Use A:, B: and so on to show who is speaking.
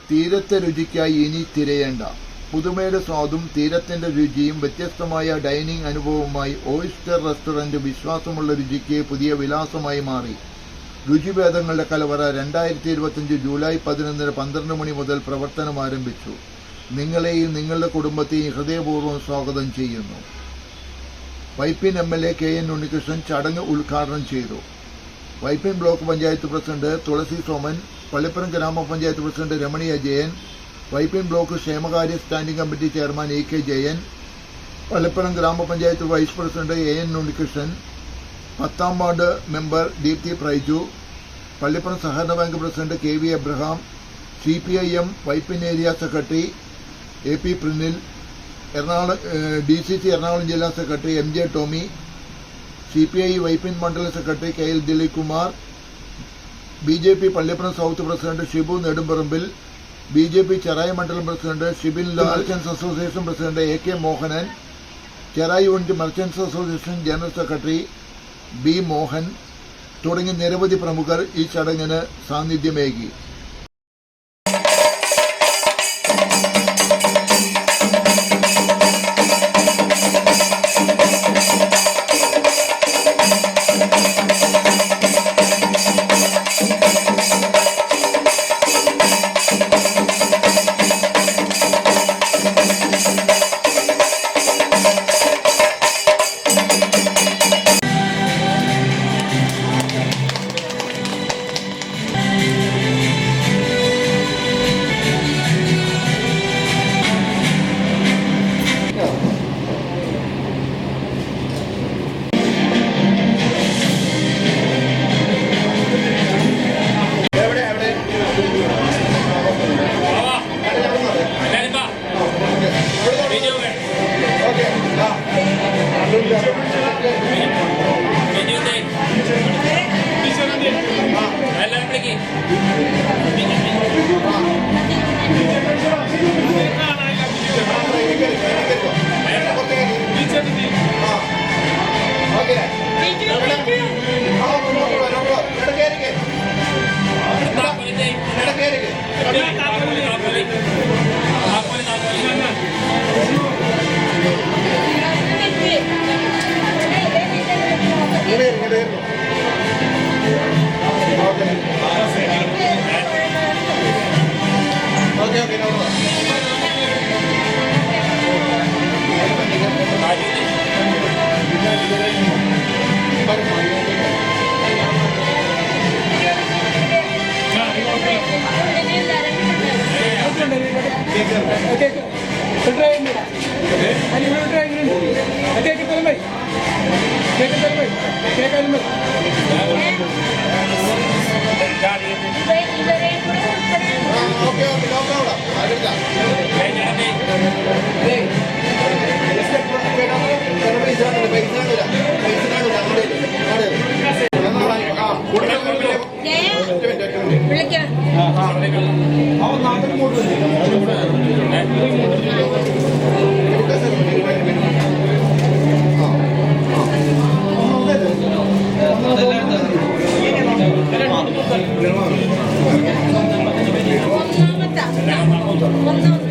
A: തീരത്തെ രുചിക്കായി ഇനി തിരയേണ്ട. പുതുമയുടെ സ്വാദും തീരത്തിന്റെ രുചിയും വ്യത്യസ്തമായ ഡൈനിങ് അനുഭവവുമായി ഓയിസ്റ്റർ റെസ്റ്റോറന്റ് വിശ്വാസമുള്ള രുചിക്ക് പുതിയ വിലാസമായി മാറി. രുചിഭേദങ്ങളുടെ കലവറ 2025 ജൂലൈ 11 12 മണി മുതൽ പ്രവർത്തനം ആരംഭിച്ചു. നിങ്ങളെയും നിങ്ങളുടെ കുടുംബത്തെയും ഹൃദയപൂർവ്വം സ്വാഗതം ചെയ്യുന്നു. വൈപ്പിൻ MLA KN ഉണ്ണികൃഷ്ണൻ ചടങ്ങ് ഉദ്ഘാടനം ചെയ്തു. വൈപ്പിൻ ബ്ലോക്ക് പഞ്ചായത്ത് പ്രസിഡന്റ് തുളസി സോമൻ, പള്ളിപ്പുറം ഗ്രാമപഞ്ചായത്ത് പ്രസിഡന്റ് രമണി അജയൻ, വൈപ്പിൻ ബ്ലോക്ക് ക്ഷേമകാര്യ standing committee chairman EK Jayan, Pallippuram ഗ്രാമപഞ്ചായത്ത് വൈസ് പ്രസിഡന്റ് AN ഉണ്ണികൃഷ്ണൻ, 10ാം വാർഡ് മെമ്പർ ദീപ്തി പ്രൈജു, പള്ളിപ്പുറം സഹകരണ bank president KV Abraham, CPIM Vypin area secretary AP Prinil, DCC Ernakulam ജില്ലാ secretary MJ Tommy, CPI Vypin മണ്ഡലം secretary KL Dileep Kumar, BJP Pallippuram south president Shibu Nedumparambil, BJP Cherai മണ്ഡലം president Shibin Lal, merchants association president AK Mohanan, Cherai unit merchants association general secretary B Mohan തുടങ്ങി നിരവധി പ്രമുഖർ ഈ ചടങ്ങിന് സാന്നിധ്യമേകി.
B: ഒന്നാമത്തെ